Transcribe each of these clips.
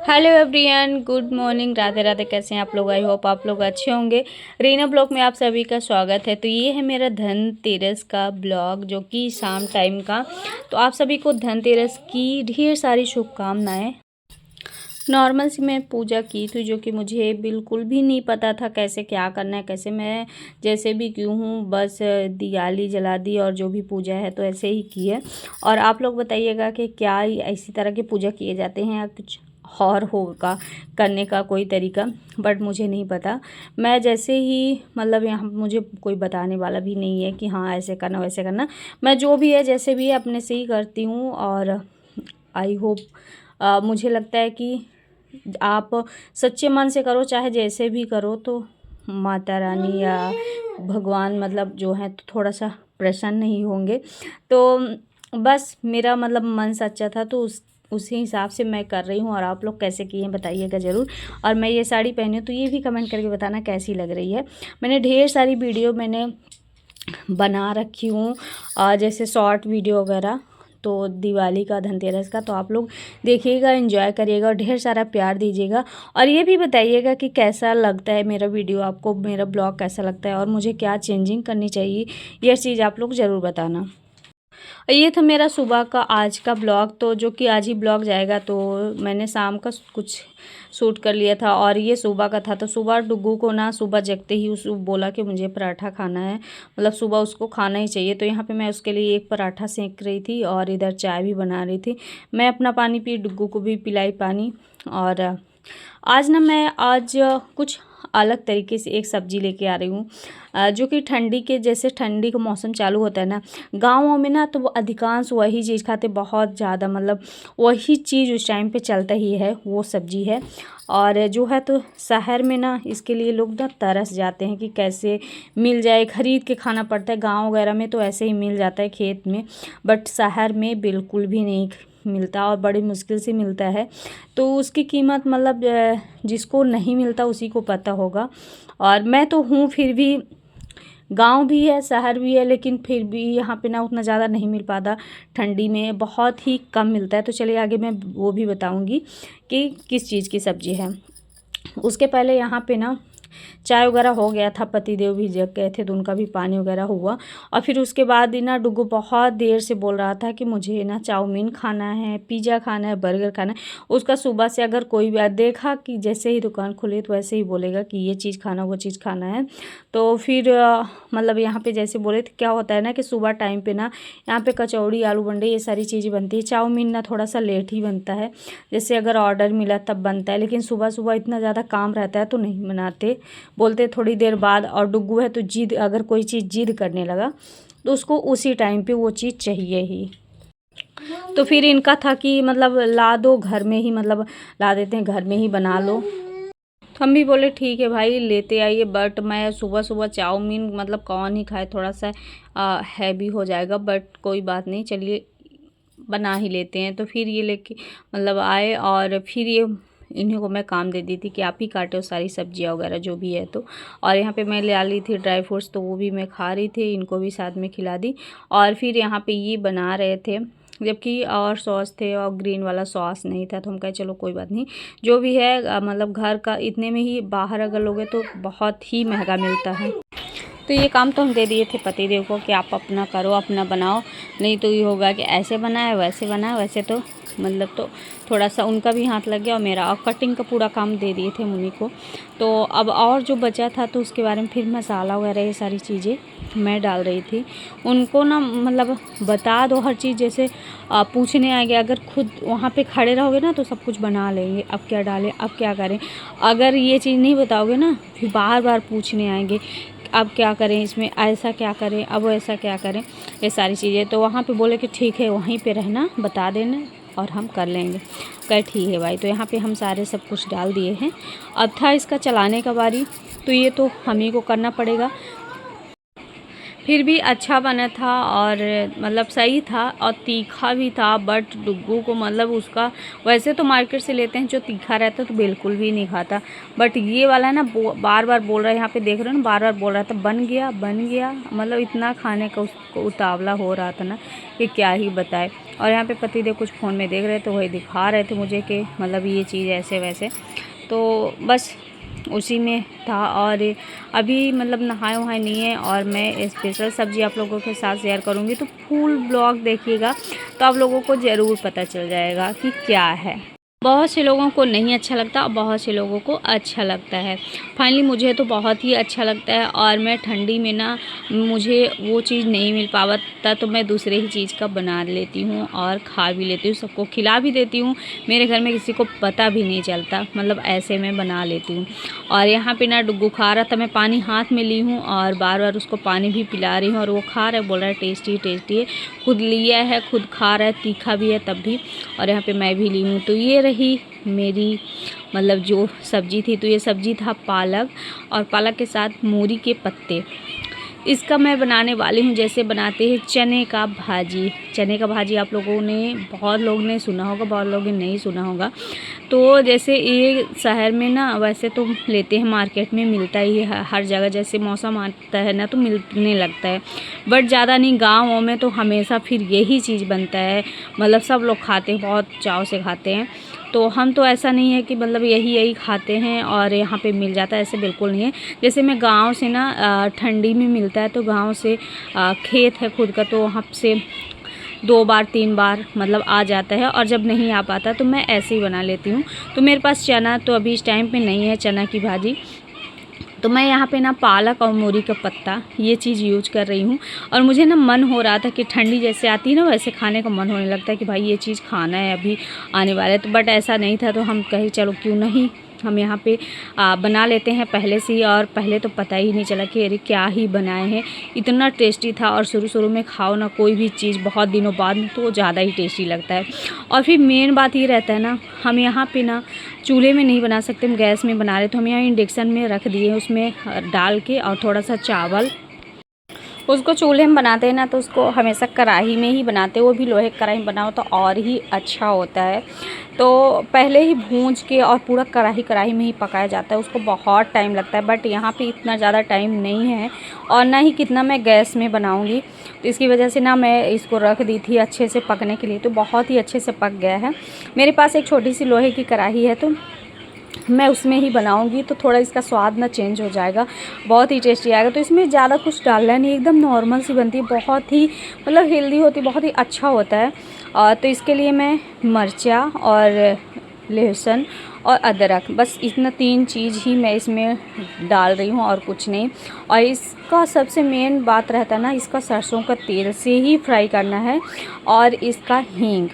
Hello everyone, good morning, Radhe Radhe. कैसे हैं आप लोग? आई होप आप लोग अच्छे होंगे। रीना ब्लॉग में आप सभी का स्वागत है। तो ये है मेरा धनतेरस का ब्लॉग, जो कि शाम टाइम का। तो आप सभी को धनतेरस की ढेर सारी शुभकामनाएं। नॉर्मल सी मैं पूजा की थी, जो कि मुझे बिल्कुल भी नहीं पता था कैसे क्या करना है, कैसे मैं जैसे भी क्यों हूँ, बस दिवाली जला दी और जो भी पूजा है तो ऐसे ही की है। और आप लोग बताइएगा कि क्या इसी तरह की पूजा किए जाते हैं या कुछ और होगा करने का कोई तरीका, बट मुझे नहीं पता। मैं जैसे ही मतलब यहाँ मुझे कोई बताने वाला भी नहीं है कि हाँ ऐसे करना वैसे करना। मैं जो भी है जैसे भी है अपने से ही करती हूँ। और आई होप मुझे लगता है कि आप सच्चे मन से करो, चाहे जैसे भी करो, तो माता रानी या भगवान मतलब जो है तो थोड़ा सा प्रसन्न ही होंगे। तो बस मेरा मतलब मन सच्चा था, तो उसी हिसाब से मैं कर रही हूँ। और आप लोग कैसे किए हैं बताइएगा ज़रूर। और मैं ये साड़ी पहनी हूँ तो ये भी कमेंट करके बताना कैसी लग रही है। मैंने ढेर सारी वीडियो बना रखी हूँ, जैसे शॉर्ट वीडियो वगैरह, तो दिवाली का, धनतेरस का। तो आप लोग देखिएगा, एंजॉय करिएगा और ढेर सारा प्यार दीजिएगा। और ये भी बताइएगा कि कैसा लगता है मेरा वीडियो, आपको मेरा ब्लॉग कैसा लगता है और मुझे क्या चेंजिंग करनी चाहिए, यह चीज़ आप लोग ज़रूर बताना। ये था मेरा सुबह का आज का ब्लॉग, तो जो कि आज ही ब्लॉग जाएगा। तो मैंने शाम का कुछ शूट कर लिया था और ये सुबह का था। तो सुबह डुग्गू को ना सुबह जगते ही उस बोला कि मुझे पराठा खाना है, मतलब सुबह उसको खाना ही चाहिए। तो यहाँ पे मैं उसके लिए एक पराठा सेंक रही थी और इधर चाय भी बना रही थी। मैं अपना पानी पी, डुग्गू को भी पिलाई पानी। और आज कुछ अलग तरीके से एक सब्ज़ी लेके आ रही हूँ, जो कि ठंडी के, जैसे ठंडी का मौसम चालू होता है ना गाँवों में ना, तो वो अधिकांश वही चीज़ खाते, बहुत ज़्यादा, मतलब वही चीज़ उस टाइम पे चलता ही है, वो सब्ज़ी है। और जो है तो शहर में ना इसके लिए लोग ना तरस जाते हैं कि कैसे मिल जाए, ख़रीद के खाना पड़ता है। गाँव वगैरह में तो ऐसे ही मिल जाता है खेत में, बट शहर में बिल्कुल भी नहीं मिलता और बड़ी मुश्किल से मिलता है। तो उसकी कीमत मतलब जिसको नहीं मिलता उसी को पता होगा। और मैं तो हूँ, फिर भी गांव भी है शहर भी है, लेकिन फिर भी यहाँ पे ना उतना ज़्यादा नहीं मिल पाता, ठंडी में बहुत ही कम मिलता है। तो चलिए आगे मैं वो भी बताऊँगी कि किस चीज़ की सब्ज़ी है। उसके पहले यहाँ पे ना चाय वगैरह हो गया था, पतिदेव भी जग गए थे तो उनका भी पानी वगैरह हुआ। और फिर उसके बाद ही ना डुग्गू बहुत देर से बोल रहा था कि मुझे ना चाउमीन खाना है, पिज़्ज़ा खाना है, बर्गर खाना है। उसका सुबह से अगर कोई भी देखा कि जैसे ही दुकान खुले तो वैसे ही बोलेगा कि ये चीज़ खाना, वो चीज़ खाना है। तो फिर मतलब यहाँ पे जैसे बोले तो क्या होता है ना कि सुबह टाइम पे ना यहाँ पे कचौड़ी, आलू बंडे, ये सारी चीज़ें बनती है। चाउमीन ना थोड़ा सा लेट ही बनता है, जैसे अगर ऑर्डर मिला तब बनता है, लेकिन सुबह सुबह इतना ज़्यादा काम रहता है तो नहीं बनाते, बोलते थोड़ी देर बाद। और डुग्गू है तो जिद, अगर कोई चीज़ जिद करने लगा तो उसको उसी टाइम पे वो चीज़ चाहिए ही। तो फिर इनका था कि मतलब ला दो घर में ही, मतलब ला देते हैं, घर में ही बना लो। तो हम भी बोले ठीक है भाई लेते आइए, बट मैं सुबह सुबह चाउमीन मतलब कौन ही खाए, थोड़ा सा हैवी हो जाएगा, बट कोई बात नहीं, चलिए बना ही लेते हैं। तो फिर ये लेके मतलब आए और फिर ये इन्हीं को मैं काम दे दी थी कि आप ही काटो सारी सब्जियां वगैरह जो भी है। तो और यहाँ पे मैं ले आ ली थी ड्राई फ्रूट्स, तो वो भी मैं खा रही थी, इनको भी साथ में खिला दी। और फिर यहाँ पे ये बना रहे थे, जबकि और सॉस थे और ग्रीन वाला सॉस नहीं था। तो हम कहे चलो कोई बात नहीं, जो भी है मतलब घर का इतने में ही, बाहर अगर लोगे तो बहुत ही महंगा मिलता है। तो ये काम तो हम दे दिए थे पतिदेव को कि आप अपना करो, अपना बनाओ, नहीं तो ये होगा कि ऐसे बनाए वैसे बनाए, वैसे तो मतलब तो थोड़ा सा उनका भी हाथ लग गया और मेरा, और कटिंग का पूरा काम दे दिए थे मुन्नी को। तो अब और जो बचा था तो उसके बारे में फिर मसाला वगैरह ये सारी चीज़ें मैं डाल रही थी। उनको ना मतलब बता दो हर चीज़, जैसे पूछने आएंगे, अगर खुद वहाँ पे खड़े रहोगे ना तो सब कुछ बना लेंगे, अब क्या डालें, अब क्या करें। अगर ये चीज़ नहीं बताओगे ना फिर बार बार पूछने आएंगे, अब क्या करें इसमें, ऐसा क्या करें, अब ऐसा क्या करें, ये सारी चीज़ें। तो वहाँ पे बोले कि ठीक है वहीं पे रहना, बता देना और हम कर लेंगे। कहे ठीक है भाई। तो यहाँ पे हम सारे सब कुछ डाल दिए हैं। अब था इसका चलाने का बारी, तो ये तो हम ही को करना पड़ेगा। फिर भी अच्छा बना था और मतलब सही था और तीखा भी था, बट डुग्गू को मतलब उसका, वैसे तो मार्केट से लेते हैं जो तीखा रहता है तो बिल्कुल भी नहीं खाता, बट ये वाला ना बार बार बोल रहा है, यहाँ पे देख रहे हो ना, बार बार बोल रहा था बन गया बन गया, मतलब इतना खाने का उसको उतावला हो रहा था ना कि क्या ही बताए। और यहाँ पे पतिदेव कुछ फ़ोन में देख रहे थे, वही दिखा रहे थे मुझे कि मतलब ये चीज़ ऐसे वैसे, तो बस उसी में था। और अभी मतलब नहाए वहाए नहीं है और मैं स्पेशल सब्ज़ी आप लोगों के साथ शेयर करूँगी, तो फुल ब्लॉग देखिएगा तो आप लोगों को ज़रूर पता चल जाएगा कि क्या है। बहुत से लोगों को नहीं अच्छा लगता और बहुत से लोगों को अच्छा लगता है। फाइनली मुझे तो बहुत ही अच्छा लगता है, और मैं ठंडी में ना मुझे वो चीज़ नहीं मिल पाता तो मैं दूसरे ही चीज़ का बना लेती हूँ और खा भी लेती हूँ, सबको खिला भी देती हूँ। मेरे घर में किसी को पता भी नहीं चलता, मतलब ऐसे मैं बना लेती हूँ। और यहाँ पे ना डुग्गू खा रहा था, मैं पानी हाथ में ली हूँ और बार बार उसको पानी भी पिला रही हूँ, और वो खा रहा है, बोल रहा है टेस्टी टेस्टी है, खुद लिया है, खुद खा रहा है, तीखा भी है तब भी। और यहाँ पे मैं भी ली हूँ। तो ये रही मेरी मतलब जो सब्ज़ी थी, तो ये सब्ज़ी था पालक, और पालक के साथ मूली के पत्ते। इसका मैं बनाने वाली हूँ जैसे बनाते हैं चने का भाजी। चने का भाजी आप लोगों ने बहुत लोग ने सुना होगा, बहुत लोगों ने नहीं सुना होगा। तो जैसे ये शहर में ना वैसे तो लेते हैं, मार्केट में मिलता ही है हर जगह, जैसे मौसम आता है ना तो मिलने लगता है, बट ज़्यादा नहीं। गाँव में तो हमेशा फिर यही चीज़ बनता है, मतलब सब लोग खाते हैं, बहुत चाव से खाते हैं। तो हम तो ऐसा नहीं है कि मतलब यही खाते हैं और यहाँ पे मिल जाता है, ऐसे बिल्कुल नहीं है। जैसे मैं गांव से ना ठंडी में मिलता है, तो गांव से खेत है खुद का, तो वहाँ से 2 बार 3 बार मतलब आ जाता है, और जब नहीं आ पाता तो मैं ऐसे ही बना लेती हूँ। तो मेरे पास चना तो अभी इस टाइम पे नहीं है, चना की भाजी, तो मैं यहाँ पे ना पालक और मूली का पत्ता ये चीज़ यूज कर रही हूँ। और मुझे ना मन हो रहा था कि ठंडी जैसे आती है ना वैसे खाने का मन होने लगता है कि भाई ये चीज़ खाना है अभी आने वाले, तो बट ऐसा नहीं था, तो हम कहे चलो क्यों नहीं हम यहाँ पे बना लेते हैं पहले से ही। और पहले तो पता ही नहीं चला कि अरे क्या ही बनाए हैं, इतना टेस्टी था। और शुरू में खाओ ना कोई भी चीज़ बहुत दिनों बाद तो ज़्यादा ही टेस्टी लगता है। और फिर मेन बात ये रहता है ना, हम यहाँ पे ना चूल्हे में नहीं बना सकते, हम गैस में बना रहे, तो हम यहाँ इंडक्शन में रख दिए, उसमें डाल के और थोड़ा सा चावल। उसको चूल्हे में बनाते हैं ना तो उसको हमेशा कढ़ाई में ही बनाते हैं, वो भी लोहे की कढ़ाई में बनाओ तो और ही अच्छा होता है। तो पहले ही भूंज के और पूरा कढ़ाई में ही पकाया जाता है, उसको बहुत टाइम लगता है, बट यहाँ पे इतना ज़्यादा टाइम नहीं है और ना ही कितना मैं गैस में बनाऊँगी। तो इसकी वजह से ना मैं इसको रख दी थी अच्छे से पकने के लिए, तो बहुत ही अच्छे से पक गया है। मेरे पास एक छोटी सी लोहे की कढ़ाई है, तो मैं उसमें ही बनाऊंगी, तो थोड़ा इसका स्वाद ना चेंज हो जाएगा, बहुत ही टेस्टी आएगा। तो इसमें ज़्यादा कुछ डालना नहीं, एकदम नॉर्मल सी बनती है, बहुत ही मतलब हेल्दी होती है, बहुत ही अच्छा होता है। तो इसके लिए मैं मिर्चा और लहसुन और अदरक, बस इतना 3 चीज़ ही मैं इसमें डाल रही हूँ और कुछ नहीं। और इसका सबसे मेन बात रहता है ना, इसका सरसों का तेल से ही फ्राई करना है, और इसका हींग,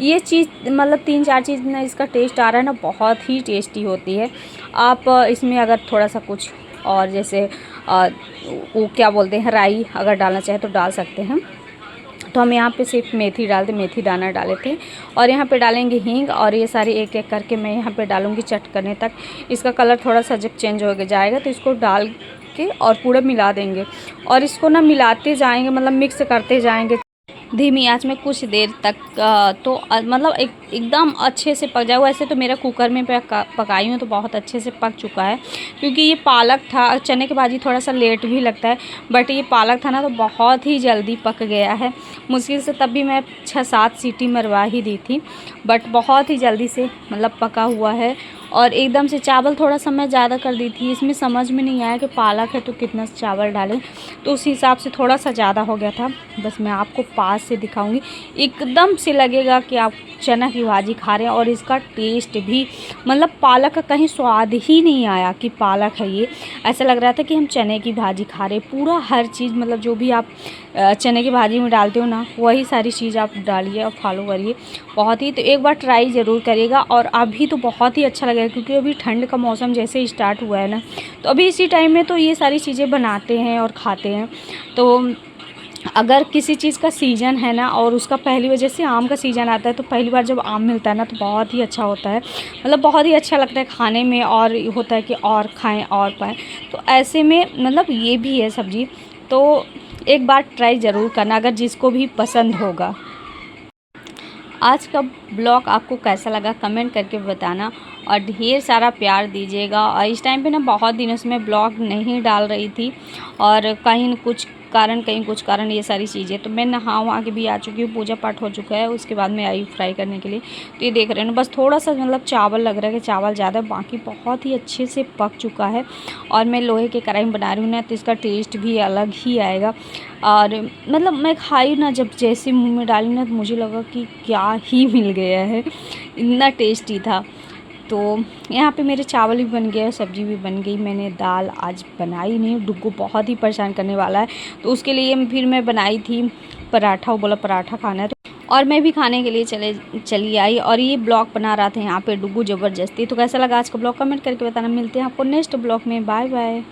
ये चीज़ मतलब 3-4 चीज़ ना इसका टेस्ट आ रहा है ना, बहुत ही टेस्टी होती है। आप इसमें अगर थोड़ा सा कुछ और जैसे वो क्या बोलते हैं राई अगर डालना चाहे तो डाल सकते हैं। तो हम यहाँ पे सिर्फ मेथी डालते, मेथी दाना डाले थे। और यहाँ पे डालेंगे हींग, और ये सारे एक एक करके मैं यहाँ पे डालूँगी चटकने तक। इसका कलर थोड़ा सा जब चेंज हो जाएगा तो इसको डाल के और पूरा मिला देंगे, और इसको ना मिलाते जाएंगे, मतलब मिक्स करते जाएंगे धीमी आंच में कुछ देर तक। तो मतलब एकदम अच्छे से पक जाएगा। वैसे तो मेरा कुकर में पकाई हूँ तो बहुत अच्छे से पक चुका है, क्योंकि ये पालक था। चने की भाजी थोड़ा सा लेट भी लगता है, बट ये पालक था ना तो बहुत ही जल्दी पक गया है। मुश्किल से तब भी मैं 6-7 सीटी मरवा ही दी थी, बट बहुत ही जल्दी से मतलब पका हुआ है। और एकदम से चावल थोड़ा सा मैं ज़्यादा कर दी थी, इसमें समझ में नहीं आया कि पालक है तो कितना चावल डालें, तो उस हिसाब से थोड़ा सा ज़्यादा हो गया था। बस मैं आपको पास से दिखाऊंगी, एकदम से लगेगा कि आप चना की भाजी खा रहे हैं। और इसका टेस्ट भी मतलब पालक का कहीं स्वाद ही नहीं आया कि पालक है ये, ऐसा लग रहा था कि हम चने की भाजी खा रहे हैं। पूरा हर चीज़ मतलब जो भी आप चने की भाजी में डालते हो ना, वही सारी चीज़ आप डालिए और फॉलो करिए, बहुत ही। तो एक बार ट्राई ज़रूर करिएगा। और अभी तो बहुत ही अच्छा लगेगा, क्योंकि अभी ठंड का मौसम जैसे स्टार्ट हुआ है ना, तो अभी इसी टाइम में तो ये सारी चीज़ें बनाते हैं और खाते हैं। तो अगर किसी चीज़ का सीज़न है ना, और उसका पहली वजह से आम का सीज़न आता है, तो पहली बार जब आम मिलता है ना तो बहुत ही अच्छा होता है, मतलब बहुत ही अच्छा लगता है खाने में, और होता है कि और खाएं और पाएँ। तो ऐसे में मतलब ये भी है सब्ज़ी, तो एक बार ट्राई ज़रूर करना अगर जिसको भी पसंद होगा। आज का ब्लॉग आपको कैसा लगा कमेंट करके बताना, और ढेर सारा प्यार दीजिएगा। और इस टाइम पे ना बहुत दिनों से मैं ब्लॉग नहीं डाल रही थी, और कहीं कुछ कारण कहीं कुछ कारण ये सारी चीज़ें। तो मैं नहा वहा के भी आ चुकी हूँ, पूजा पाठ हो चुका है। उसके बाद मैं आई फ्राई करने के लिए। तो ये देख रहे हैं ना, बस थोड़ा सा मतलब चावल लग रहा है कि चावल ज़्यादा, बाकी बहुत ही अच्छे से पक चुका है। और मैं लोहे के कढ़ाई में बना रही हूँ ना, तो इसका टेस्ट भी अलग ही आएगा। और मतलब मैं खाई ना, जब जैसे मुँह में डाली ना, तो मुझे लगा कि क्या ही मिल गया है, इतना टेस्टी था। तो यहाँ पे मेरे चावल भी बन गए और सब्ज़ी भी बन गई। मैंने दाल आज बनाई नहीं, डुग्गू बहुत ही परेशान करने वाला है, तो उसके लिए फिर मैं बनाई थी पराठा। वो बोला पराठा खाना है, तो और मैं भी खाने के लिए चली आई। और ये ब्लॉग बना रहा था यहाँ पे डुग्गू ज़बरदस्ती। तो कैसा लगा आज का ब्लॉग कमेंट करके बताना। मिलते हैं आपको नेक्स्ट ब्लॉग में। Bye bye.